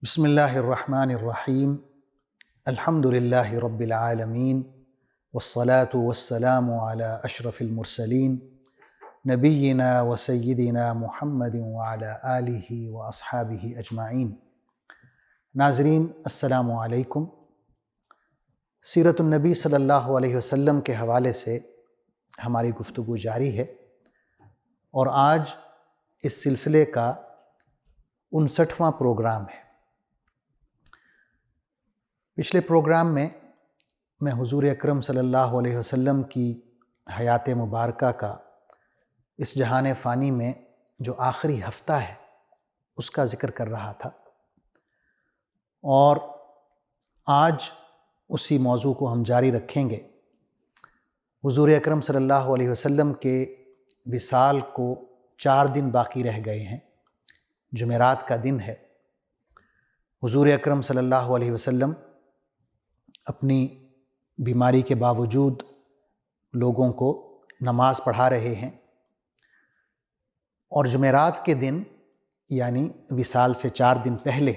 بسم اللہ الرحمن الرحیم الحمد للہ رب العالمین والصلاة والسلام علی اشرف المرسلین نبینا و سیدنا محمد وعلی آلہ و اصحابہ اجمعین۔ ناظرین السلام علیکم۔ سیرت النبی صلی اللہ علیہ وسلم کے حوالے سے ہماری گفتگو جاری ہے، اور آج اس سلسلے کا 59واں پروگرام ہے۔ پچھلے پروگرام میں حضور اکرم صلی اللہ علیہ وسلم کی حیات مبارکہ کا اس جہان فانی میں جو آخری ہفتہ ہے اس کا ذکر کر رہا تھا، اور آج اسی موضوع کو ہم جاری رکھیں گے۔ حضور اکرم صلی اللہ علیہ وسلم کے وصال کو 4 دن باقی رہ گئے ہیں۔ جمعرات کا دن ہے۔ حضور اکرم صلی اللہ علیہ وسلم اپنی بیماری کے باوجود لوگوں کو نماز پڑھا رہے ہیں، اور جمعرات کے دن یعنی وصال سے 4 دن پہلے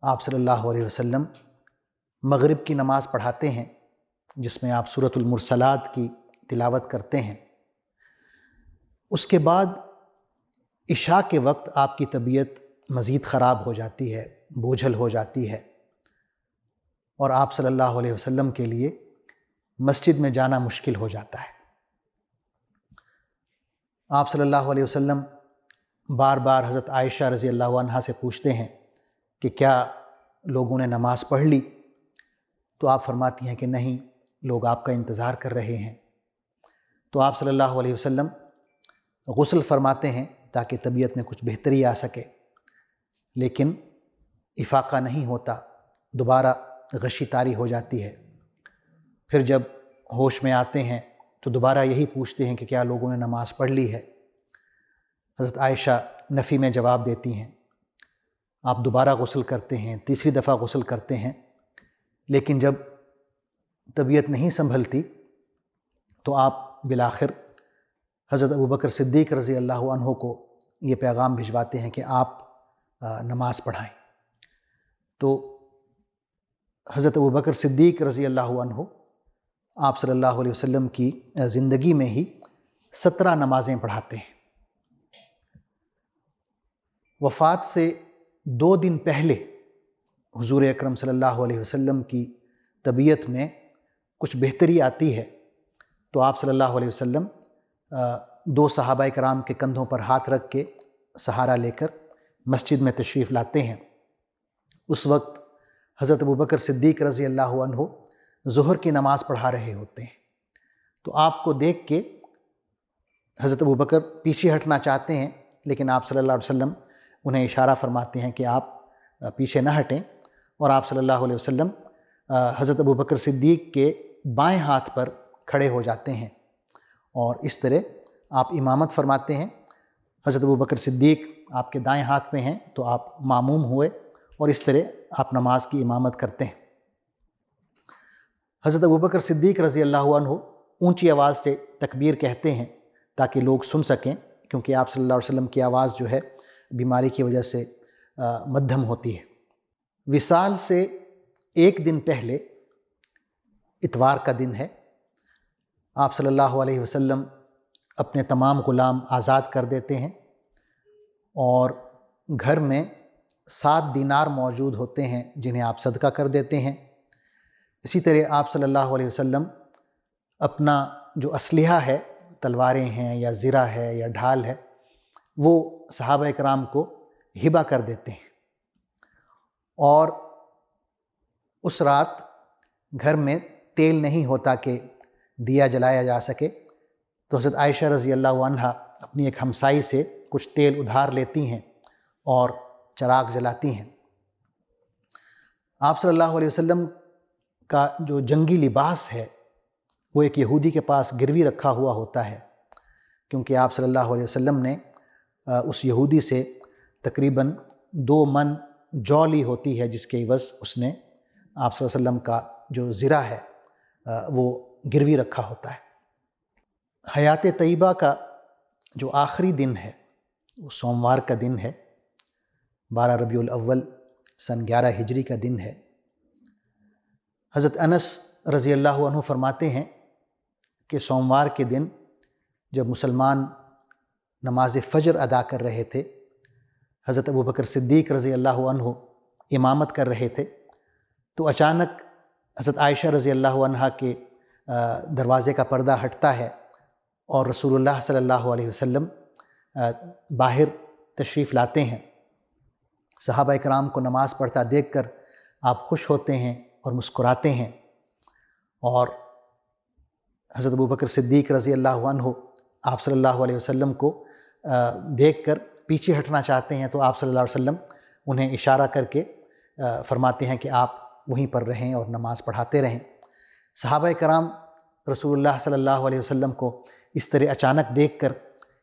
آپ صلی اللہ علیہ وسلم مغرب کی نماز پڑھاتے ہیں، جس میں آپ سورۃ المرسلات کی تلاوت کرتے ہیں۔ اس کے بعد عشاء کے وقت آپ کی طبیعت مزید خراب ہو جاتی ہے، بوجھل ہو جاتی ہے، اور آپ صلی اللہ علیہ وسلم کے لیے مسجد میں جانا مشکل ہو جاتا ہے۔ آپ صلی اللہ علیہ وسلم بار بار حضرت عائشہ رضی اللہ عنہا سے پوچھتے ہیں کہ کیا لوگوں نے نماز پڑھ لی؟ تو آپ فرماتی ہیں کہ نہیں، لوگ آپ کا انتظار کر رہے ہیں۔ تو آپ صلی اللہ علیہ وسلم غسل فرماتے ہیں تاکہ طبیعت میں کچھ بہتری آ سکے، لیکن افاقہ نہیں ہوتا، دوبارہ غشی طاری ہو جاتی ہے۔ پھر جب ہوش میں آتے ہیں تو دوبارہ یہی پوچھتے ہیں کہ کیا لوگوں نے نماز پڑھ لی ہے؟ حضرت عائشہ نفی میں جواب دیتی ہیں۔ آپ دوبارہ غسل کرتے ہیں، تیسری دفعہ غسل کرتے ہیں، لیکن جب طبیعت نہیں سنبھلتی تو آپ بالآخر حضرت ابوبکر صدیق رضی اللہ عنہ کو یہ پیغام بھجواتے ہیں کہ آپ نماز پڑھائیں۔ تو حضرت ابوبکر صدیق رضی اللہ عنہ آپ صلی اللہ علیہ وسلم کی زندگی میں ہی 17 نمازیں پڑھاتے ہیں۔ وفات سے 2 دن پہلے حضور اکرم صلی اللہ علیہ وسلم کی طبیعت میں کچھ بہتری آتی ہے، تو آپ صلی اللہ علیہ وسلم 2 صحابہ کرام کے کندھوں پر ہاتھ رکھ کے سہارا لے کر مسجد میں تشریف لاتے ہیں۔ اس وقت حضرت ابوبکر صدیق رضی اللہ عنہ ظہر کی نماز پڑھا رہے ہوتے ہیں، تو آپ کو دیکھ کے حضرت ابوبکر پیچھے ہٹنا چاہتے ہیں، لیکن آپ صلی اللہ علیہ وسلم انہیں اشارہ فرماتے ہیں کہ آپ پیچھے نہ ہٹیں، اور آپ صلی اللہ علیہ وسلم حضرت ابوبکر صدیق کے بائیں ہاتھ پر کھڑے ہو جاتے ہیں، اور اس طرح آپ امامت فرماتے ہیں۔ حضرت ابوبکر صدیق آپ کے دائیں ہاتھ میں ہیں تو آپ ماموم ہوئے، اور اس طرح آپ نماز کی امامت کرتے ہیں۔ حضرت ابوبکر صدیق رضی اللہ عنہ اونچی آواز سے تکبیر کہتے ہیں تاکہ لوگ سن سکیں، کیونکہ آپ صلی اللہ علیہ وسلم کی آواز جو ہے بیماری کی وجہ سے مدھم ہوتی ہے۔ وصال سے 1 دن پہلے اتوار کا دن ہے۔ آپ صلی اللہ علیہ وسلم اپنے تمام غلام آزاد کر دیتے ہیں، اور گھر میں 7 دینار موجود ہوتے ہیں جنہیں آپ صدقہ کر دیتے ہیں۔ اسی طرح آپ صلی اللہ علیہ وسلم اپنا جو اسلحہ ہے، تلواریں ہیں یا زرہ ہے یا ڈھال ہے، وہ صحابہ کرام کو ہبہ کر دیتے ہیں، اور اس رات گھر میں تیل نہیں ہوتا کہ دیا جلایا جا سکے، تو حضرت عائشہ رضی اللہ عنہا اپنی ایک ہمسائی سے کچھ تیل ادھار لیتی ہیں اور چراغ جلاتی ہیں۔ آپ صلی اللہ علیہ وسلم کا جو جنگی لباس ہے وہ ایک یہودی کے پاس گروی رکھا ہوا ہوتا ہے، کیونکہ آپ صلی اللہ علیہ وسلم نے اس یہودی سے تقریباً 2 من جو لی ہوتی ہے، جس کے عوض اس نے آپ صلی اللہ علیہ وسلم کا جو زرہ ہے وہ گروی رکھا ہوتا ہے۔ حیات طیبہ کا جو آخری دن ہے وہ سوموار کا دن ہے۔ 12 ربیع الاول سن 11 ہجری کا دن ہے۔ حضرت انس رضی اللہ عنہ فرماتے ہیں کہ سوموار کے دن جب مسلمان نماز فجر ادا کر رہے تھے، حضرت ابوبکر صدیق رضی اللہ عنہ امامت کر رہے تھے، تو اچانک حضرت عائشہ رضی اللہ عنہ کے دروازے کا پردہ ہٹتا ہے اور رسول اللہ صلی اللہ علیہ وسلم باہر تشریف لاتے ہیں۔ صحابہ کرام کو نماز پڑھتا دیکھ کر آپ خوش ہوتے ہیں اور مسکراتے ہیں، اور حضرت ابوبکر صدیق رضی اللہ عنہ آپ صلی اللہ علیہ وسلم کو دیکھ کر پیچھے ہٹنا چاہتے ہیں، تو آپ صلی اللہ علیہ وسلم انہیں اشارہ کر کے فرماتے ہیں کہ آپ وہیں پر رہیں اور نماز پڑھاتے رہیں۔ صحابہ کرام رسول اللہ صلی اللہ علیہ وسلم کو اس طرح اچانک دیکھ کر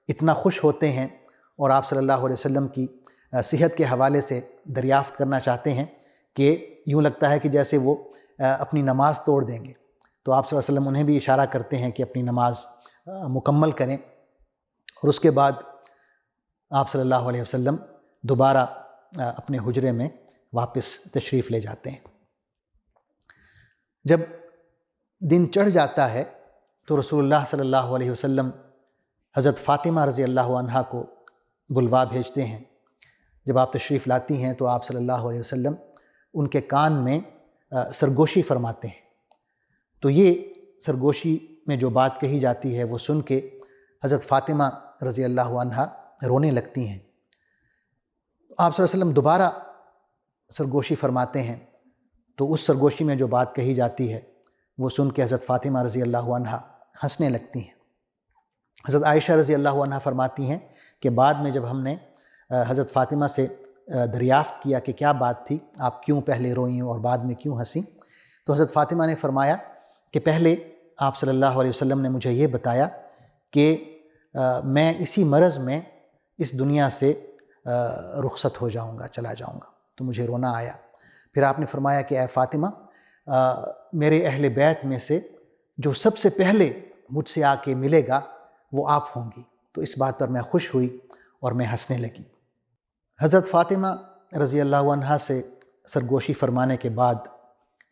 اتنا خوش ہوتے ہیں اور آپ صلی اللہ علیہ وسلم کی صحت کے حوالے سے دریافت کرنا چاہتے ہیں کہ یوں لگتا ہے کہ جیسے وہ اپنی نماز توڑ دیں گے، تو آپ صلی اللہ علیہ وسلم انہیں بھی اشارہ کرتے ہیں کہ اپنی نماز مکمل کریں، اور اس کے بعد آپ صلی اللہ علیہ وسلم دوبارہ اپنے حجرے میں واپس تشریف لے جاتے ہیں۔ جب دن چڑھ جاتا ہے تو رسول اللہ صلی اللہ علیہ وسلم حضرت فاطمہ رضی اللہ عنہا کو بلوا بھیجتے ہیں۔ جب آپ تشریف لاتی ہیں تو آپ صلی اللہ علیہ وسلم ان کے کان میں سرگوشی فرماتے ہیں، تو یہ سرگوشی میں جو بات کہی جاتی ہے وہ سن کے حضرت فاطمہ رضی اللہ عنہا رونے لگتی ہیں۔ آپ صلی اللہ علیہ وسلم دوبارہ سرگوشی فرماتے ہیں، تو اس سرگوشی میں جو بات کہی جاتی ہے وہ سن کے حضرت فاطمہ رضی اللہ عنہا ہنسنے لگتی ہیں۔ حضرت عائشہ رضی اللہ عنہا فرماتی ہیں کہ بعد میں جب ہم نے حضرت فاطمہ سے دریافت کیا کہ کیا بات تھی، آپ کیوں پہلے روئیں اور بعد میں کیوں ہنسیں، تو حضرت فاطمہ نے فرمایا کہ پہلے آپ صلی اللہ علیہ وسلم نے مجھے یہ بتایا کہ میں اسی مرض میں اس دنیا سے رخصت ہو جاؤں گا، چلا جاؤں گا، تو مجھے رونا آیا۔ پھر آپ نے فرمایا کہ اے فاطمہ، میرے اہل بیت میں سے جو سب سے پہلے مجھ سے آ کے ملے گا وہ آپ ہوں گی، تو اس بات پر میں خوش ہوئی اور میں ہنسنے لگی۔ حضرت فاطمہ رضی اللہ عنہا سے سرگوشی فرمانے کے بعد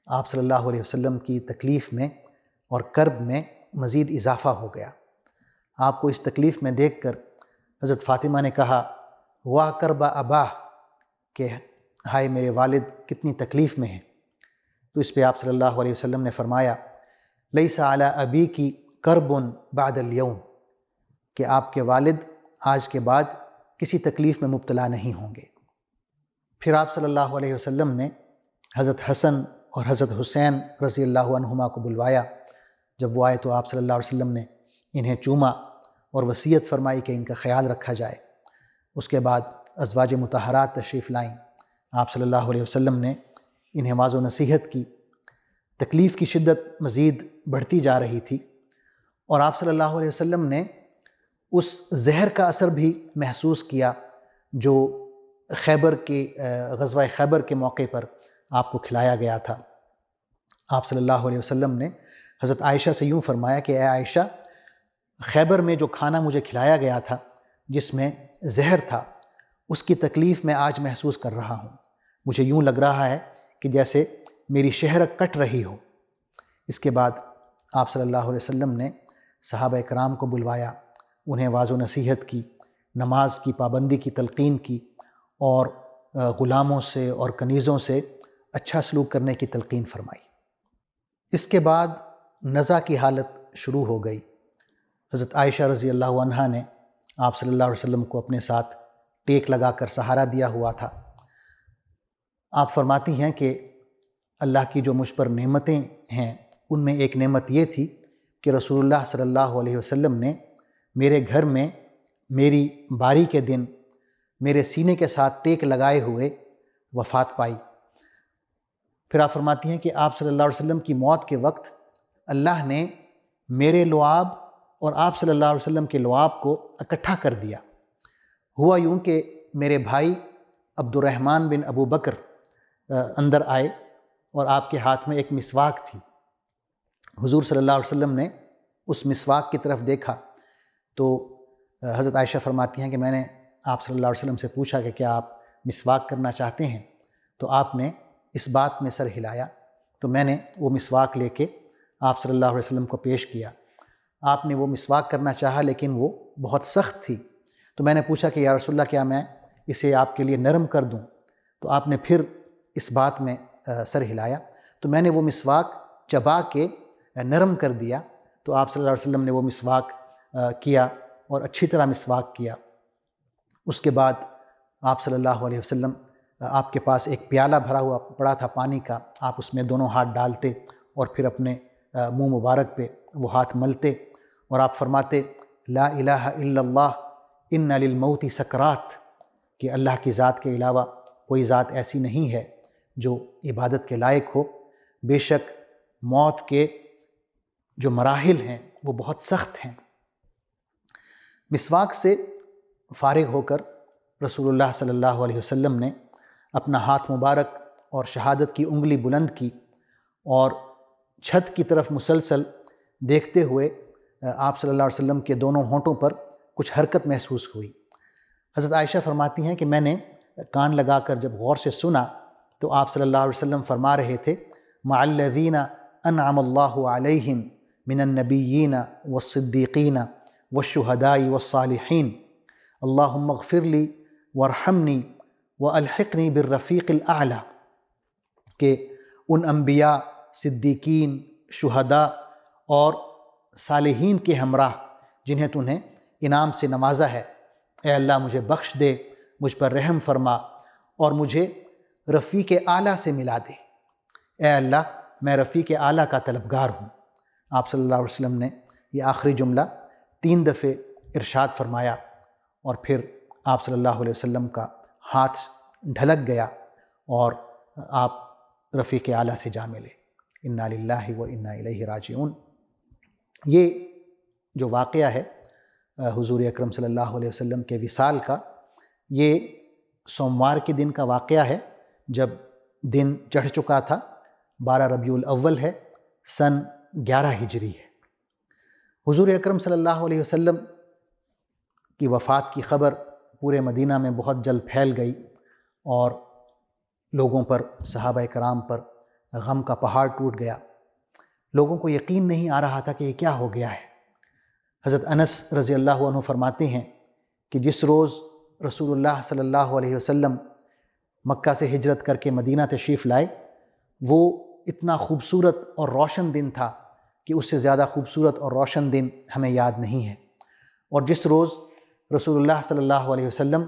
آپ صلی اللہ علیہ وسلم کی تکلیف میں اور کرب میں مزید اضافہ ہو گیا۔ آپ کو اس تکلیف میں دیکھ کر حضرت فاطمہ نے کہا واہ کرب ابا، کہ ہائے میرے والد کتنی تکلیف میں ہیں۔ تو اس پہ آپ صلی اللہ علیہ وسلم نے فرمایا لیس علی ابی کی کرب بعد الیوم، کہ آپ کے والد آج کے بعد کسی تکلیف میں مبتلا نہیں ہوں گے۔ پھر آپ صلی اللہ علیہ وسلم نے حضرت حسن اور حضرت حسین رضی اللہ عنہما کو بلوایا۔ جب وہ آئے تو آپ صلی اللہ علیہ وسلم نے انہیں چوما اور وصیت فرمائی کہ ان کا خیال رکھا جائے۔ اس کے بعد ازواج مطہرات تشریف لائیں، آپ صلی اللہ علیہ وسلم نے انہیں واعظ و نصیحت کی۔ تکلیف کی شدت مزید بڑھتی جا رہی تھی، اور آپ صلی اللہ علیہ وسلم نے اس زہر کا اثر بھی محسوس کیا جو خیبر کے غزوہ خیبر کے موقع پر آپ کو کھلایا گیا تھا۔ آپ صلی اللہ علیہ وسلم نے حضرت عائشہ سے یوں فرمایا کہ اے عائشہ، خیبر میں جو کھانا مجھے کھلایا گیا تھا جس میں زہر تھا، اس کی تکلیف میں آج محسوس کر رہا ہوں۔ مجھے یوں لگ رہا ہے کہ جیسے میری شہرک کٹ رہی ہو۔ اس کے بعد آپ صلی اللہ علیہ وسلم نے صحابہ کرام کو بلوایا، انہیں واعظ و نصیحت کی، نماز کی پابندی کی تلقین کی، اور غلاموں سے اور کنیزوں سے اچھا سلوک کرنے کی تلقین فرمائی۔ اس کے بعد نزع کی حالت شروع ہو گئی۔ حضرت عائشہ رضی اللہ عنہا نے آپ صلی اللہ علیہ وسلم کو اپنے ساتھ ٹیک لگا کر سہارا دیا ہوا تھا۔ آپ فرماتی ہیں کہ اللہ کی جو مجھ پر نعمتیں ہیں ان میں ایک نعمت یہ تھی کہ رسول اللہ صلی اللہ علیہ وسلم نے میرے گھر میں میری باری کے دن میرے سینے کے ساتھ ٹیک لگائے ہوئے وفات پائی۔ پھر آپ فرماتی ہیں کہ آپ صلی اللہ علیہ وسلم کی موت کے وقت اللہ نے میرے لعاب اور آپ صلی اللہ علیہ وسلم کے لعاب کو اکٹھا کر دیا۔ ہوا یوں کہ میرے بھائی عبد الرحمن بن ابو بکر اندر آئے اور آپ کے ہاتھ میں ایک مسواک تھی۔ حضور صلی اللہ علیہ وسلم نے اس مسواک کی طرف دیکھا تو حضرت عائشہ فرماتی ہیں کہ میں نے آپ صلی اللہ علیہ وسلم سے پوچھا کہ کیا آپ مسواک کرنا چاہتے ہیں۔ تو آپ نے اس بات میں سر ہلایا، تو میں نے وہ مسواک لے کے آپ صلی اللہ علیہ وسلم کو پیش کیا۔ آپ نے وہ مسواک کرنا چاہا لیکن وہ بہت سخت تھی، تو میں نے پوچھا کہ یا رسول اللہ کیا میں اسے آپ کے لیے نرم کر دوں؟ تو آپ نے پھر اس بات میں سر ہلایا، تو میں نے وہ مسواک چبا کے نرم کر دیا۔ تو آپ صلی اللہ علیہ وسلم نے وہ مسواک کیا اور اچھی طرح مسواک کیا۔ اس کے بعد آپ صلی اللہ علیہ وسلم، آپ کے پاس ایک پیالہ بھرا ہوا پڑا تھا پانی کا، آپ اس میں دونوں ہاتھ ڈالتے اور پھر اپنے منہ مبارک پہ وہ ہاتھ ملتے اور آپ فرماتے لا الہ الا اللہ ان للموت سکرات، کہ اللہ کی ذات کے علاوہ کوئی ذات ایسی نہیں ہے جو عبادت کے لائق ہو، بے شک موت کے جو مراحل ہیں وہ بہت سخت ہیں۔ مسواک سے فارغ ہو کر رسول اللہ صلی اللہ علیہ وسلم نے اپنا ہاتھ مبارک اور شہادت کی انگلی بلند کی اور چھت کی طرف مسلسل دیکھتے ہوئے آپ صلی اللہ علیہ وسلم کے دونوں ہونٹوں پر کچھ حرکت محسوس ہوئی۔ حضرت عائشہ فرماتی ہیں کہ میں نے کان لگا کر جب غور سے سنا تو آپ صلی اللہ علیہ وسلم فرما رہے تھے مع الذین انعم اللہ علیہم من النبیین والصدیقین والشہداء والصالحین اللہم اغفر لی وارحمنی والحقنی بالرفیق الاعلی، کہ ان انبیاء، صدیقین، شہداء اور صالحین کے ہمراہ جنہیں تو نے انعام سے نوازا ہے، اے اللہ مجھے بخش دے، مجھ پر رحم فرما اور مجھے رفیق اعلیٰ سے ملا دے۔ اے اللہ میں رفیق اعلیٰ کا طلبگار ہوں۔ آپ صلی اللہ علیہ وسلم نے یہ آخری جملہ 3 دفعے ارشاد فرمایا اور پھر آپ صلی اللہ علیہ وسلم کا ہاتھ ڈھلک گیا اور آپ رفیق اعلیٰ سے جا ملے۔ انا للہ و انا الیہ راجعون۔ یہ جو واقعہ ہے حضور اکرم صلی اللہ علیہ وسلم کے وصال کا، یہ سوموار کے دن کا واقعہ ہے جب دن چڑھ چکا تھا، 12 ربیع الاول ہے، سن 11 ہجری ہے۔ حضور اکرم صلی اللہ علیہ وسلم کی وفات کی خبر پورے مدینہ میں بہت جلد پھیل گئی اور لوگوں پر، صحابہ کرام پر غم کا پہاڑ ٹوٹ گیا۔ لوگوں کو یقین نہیں آ رہا تھا کہ یہ کیا ہو گیا ہے۔ حضرت انس رضی اللہ عنہ فرماتے ہیں کہ جس روز رسول اللہ صلی اللہ علیہ وسلم مکہ سے ہجرت کر کے مدینہ تشریف لائے، وہ اتنا خوبصورت اور روشن دن تھا کہ اس سے زیادہ خوبصورت اور روشن دن ہمیں یاد نہیں ہے۔ اور جس روز رسول اللہ صلی اللہ علیہ وسلم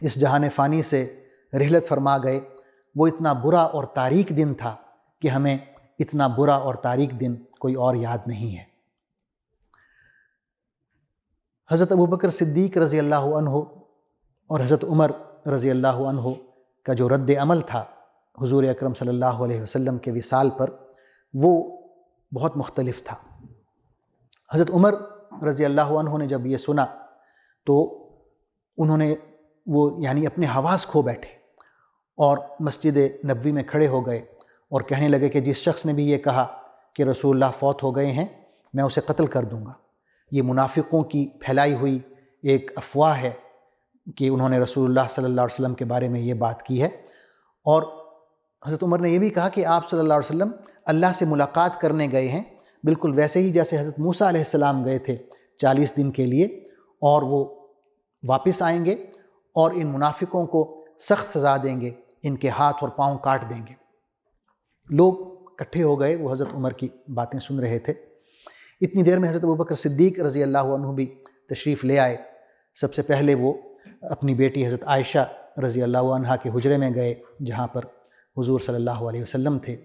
اس جہان فانی سے رحلت فرما گئے، وہ اتنا برا اور تاریک دن تھا کہ ہمیں اتنا برا اور تاریک دن کوئی اور یاد نہیں ہے۔ حضرت ابوبکر صدیق رضی اللہ عنہ اور حضرت عمر رضی اللہ عنہ کا جو رد عمل تھا حضور اکرم صلی اللہ علیہ وسلم کے وصال پر، وہ بہت مختلف تھا۔ حضرت عمر رضی اللہ عنہ نے جب یہ سنا تو انہوں نے یعنی اپنے حواس کھو بیٹھے اور مسجد نبوی میں کھڑے ہو گئے اور کہنے لگے کہ جس شخص نے بھی یہ کہا کہ رسول اللہ فوت ہو گئے ہیں میں اسے قتل کر دوں گا۔ یہ منافقوں کی پھیلائی ہوئی ایک افواہ ہے کہ انہوں نے رسول اللہ صلی اللہ علیہ وسلم کے بارے میں یہ بات کی ہے۔ اور حضرت عمر نے یہ بھی کہا کہ آپ صلی اللہ علیہ وسلم اللہ سے ملاقات کرنے گئے ہیں، بالکل ویسے ہی جیسے حضرت موسیٰ علیہ السلام گئے تھے 40 دن کے لیے، اور وہ واپس آئیں گے اور ان منافقوں کو سخت سزا دیں گے، ان کے ہاتھ اور پاؤں کاٹ دیں گے۔ لوگ اکٹھے ہو گئے، وہ حضرت عمر کی باتیں سن رہے تھے۔ اتنی دیر میں حضرت ابوبکر صدیق رضی اللہ عنہ بھی تشریف لے آئے۔ سب سے پہلے وہ اپنی بیٹی حضرت عائشہ رضی اللہ عنہا کے حجرے میں گئے جہاں پر حضور صلی اللہ علیہ وسلم تھے۔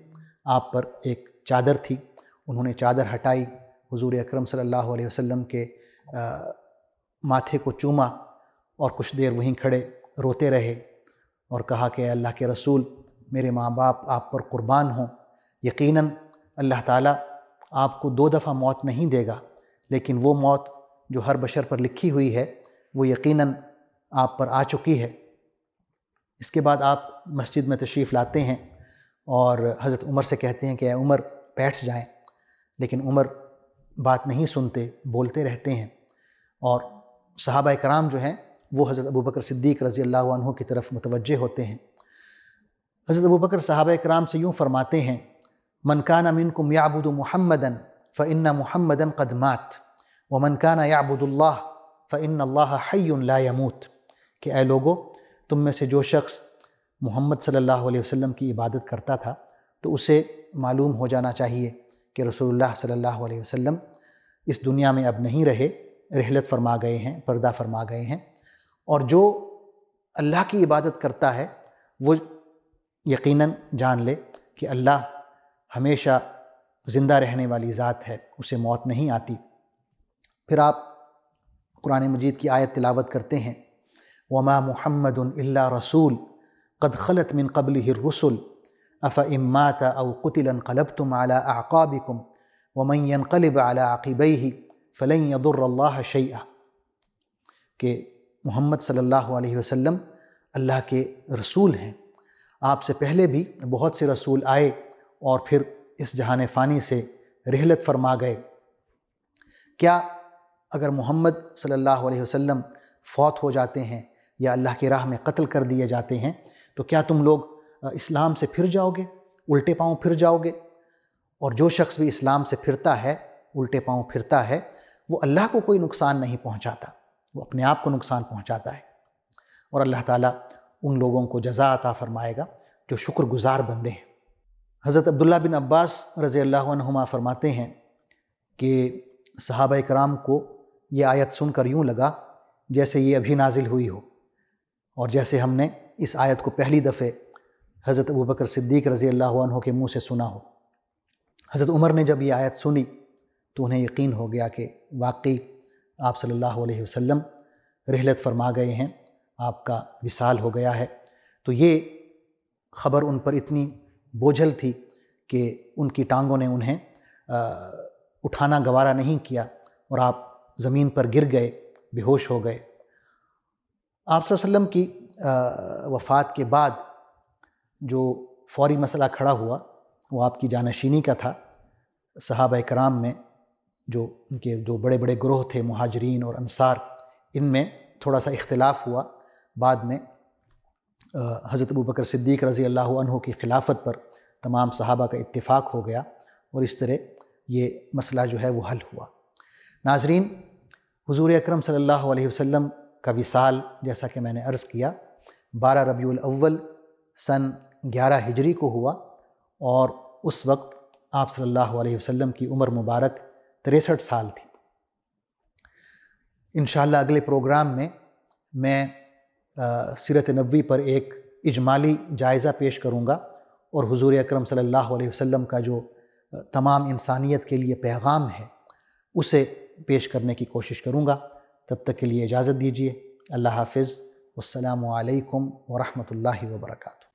آپ پر ایک چادر تھی، انہوں نے چادر ہٹائی، حضور اکرم صلی اللہ علیہ وسلم کے ماتھے کو چوما اور کچھ دیر وہیں کھڑے روتے رہے اور کہا کہ اے اللہ کے رسول، میرے ماں باپ آپ پر قربان ہوں، یقیناً اللہ تعالیٰ آپ کو 2 دفعہ موت نہیں دے گا، لیکن وہ موت جو ہر بشر پر لکھی ہوئی ہے وہ یقیناً آپ پر آ چکی ہے۔ اس کے بعد آپ مسجد میں تشریف لاتے ہیں اور حضرت عمر سے کہتے ہیں کہ اے عمر بیٹھ جائیں، لیکن عمر بات نہیں سنتے، بولتے رہتے ہیں۔ اور صحابہ کرام جو ہیں وہ حضرت ابوبکر صدیق رضی اللہ عنہ کی طرف متوجہ ہوتے ہیں۔ حضرت ابوبکر صحابہ کرام سے یوں فرماتے ہیں، من کان منکم یعبد محمدا فإن محمدا قد مات ومن کان یعبد اللہ فإن اللہ حی لا یموت، کہ اے لوگو، تم میں سے جو شخص محمد صلی اللہ علیہ وسلم کی عبادت کرتا تھا تو اسے معلوم ہو جانا چاہیے کہ رسول اللہ صلی اللہ علیہ وسلم اس دنیا میں اب نہیں رہے، رحلت فرما گئے ہیں، پردہ فرما گئے ہیں، اور جو اللہ کی عبادت کرتا ہے وہ یقیناً جان لے کہ اللہ ہمیشہ زندہ رہنے والی ذات ہے، اسے موت نہیں آتی۔ پھر آپ قرآن مجید کی آیت تلاوت کرتے ہیں، وَمَا مُحَمَّدٌ إِلَّا رَسُولٌ قَدْ خَلَتْ مِن قَبْلِهِ الرُّسُلُ أَفَإِن مَّاتَ أَوْ قُتِلَ انقلبتم عَلَىٰ أَعْقَابِكُمْ وَمَن يَنقلب عَلَىٰ عَقِبَيْهِ فَلَن يَضُرَّ اللَّهَ شَيْئًا، کہ محمد صلی اللہ علیہ وسلم اللہ کے رسول ہیں، آپ سے پہلے بھی بہت سے رسول آئے اور پھر اس جہان فانی سے رحلت فرما گئے۔ کیا اگر محمد صلی اللہ علیہ وسلم فوت ہو جاتے ہیں یا اللہ کی راہ میں قتل کر دیے جاتے ہیں تو کیا تم لوگ اسلام سے پھر جاؤ گے، الٹے پاؤں پھر جاؤ گے؟ اور جو شخص بھی اسلام سے پھرتا ہے، الٹے پاؤں پھرتا ہے، وہ اللہ کو کوئی نقصان نہیں پہنچاتا، وہ اپنے آپ کو نقصان پہنچاتا ہے، اور اللہ تعالیٰ ان لوگوں کو جزا عطا فرمائے گا جو شکر گزار بندے ہیں۔ حضرت عبداللہ بن عباس رضی اللہ عنہما فرماتے ہیں کہ صحابہ کرام کو یہ آیت سن کر یوں لگا جیسے یہ ابھی نازل ہوئی ہو، اور جیسے ہم نے اس آیت کو پہلی دفعہ حضرت ابوبکر صدیق رضی اللہ عنہ کے منہ سے سنا ہو۔ حضرت عمر نے جب یہ آیت سنی تو انہیں یقین ہو گیا کہ واقعی آپ صلی اللہ علیہ وسلم رحلت فرما گئے ہیں، آپ کا وصال ہو گیا ہے۔ تو یہ خبر ان پر اتنی بوجھل تھی کہ ان کی ٹانگوں نے انہیں اٹھانا گوارا نہیں کیا، اور آپ زمین پر گر گئے، بے ہوش ہو گئے۔ آپ صلی اللہ علیہ وسلم کی وفات کے بعد جو فوری مسئلہ کھڑا ہوا وہ آپ کی جانشینی کا تھا۔ صحابہ کرام میں جو ان کے دو بڑے بڑے گروہ تھے، مہاجرین اور انصار، ان میں تھوڑا سا اختلاف ہوا۔ بعد میں حضرت ابوبکر صدیق رضی اللہ عنہ کی خلافت پر تمام صحابہ کا اتفاق ہو گیا، اور اس طرح یہ مسئلہ جو ہے وہ حل ہوا۔ ناظرین، حضور اکرم صلی اللہ علیہ وسلم کا وصال جیسا کہ میں نے عرض کیا 12 ربیع الاول سن 11 ہجری کو ہوا، اور اس وقت آپ صلی اللہ علیہ وسلم کی عمر مبارک 63 سال تھی۔ انشاءاللہ اگلے پروگرام میں میں سیرت نبوی پر ایک اجمالی جائزہ پیش کروں گا، اور حضور اکرم صلی اللہ علیہ وسلم کا جو تمام انسانیت کے لیے پیغام ہے اسے پیش کرنے کی کوشش کروں گا۔ تب تک کے لیے اجازت دیجیے۔ اللہ حافظ، والسلام علیکم ورحمۃ اللہ وبرکاتہ۔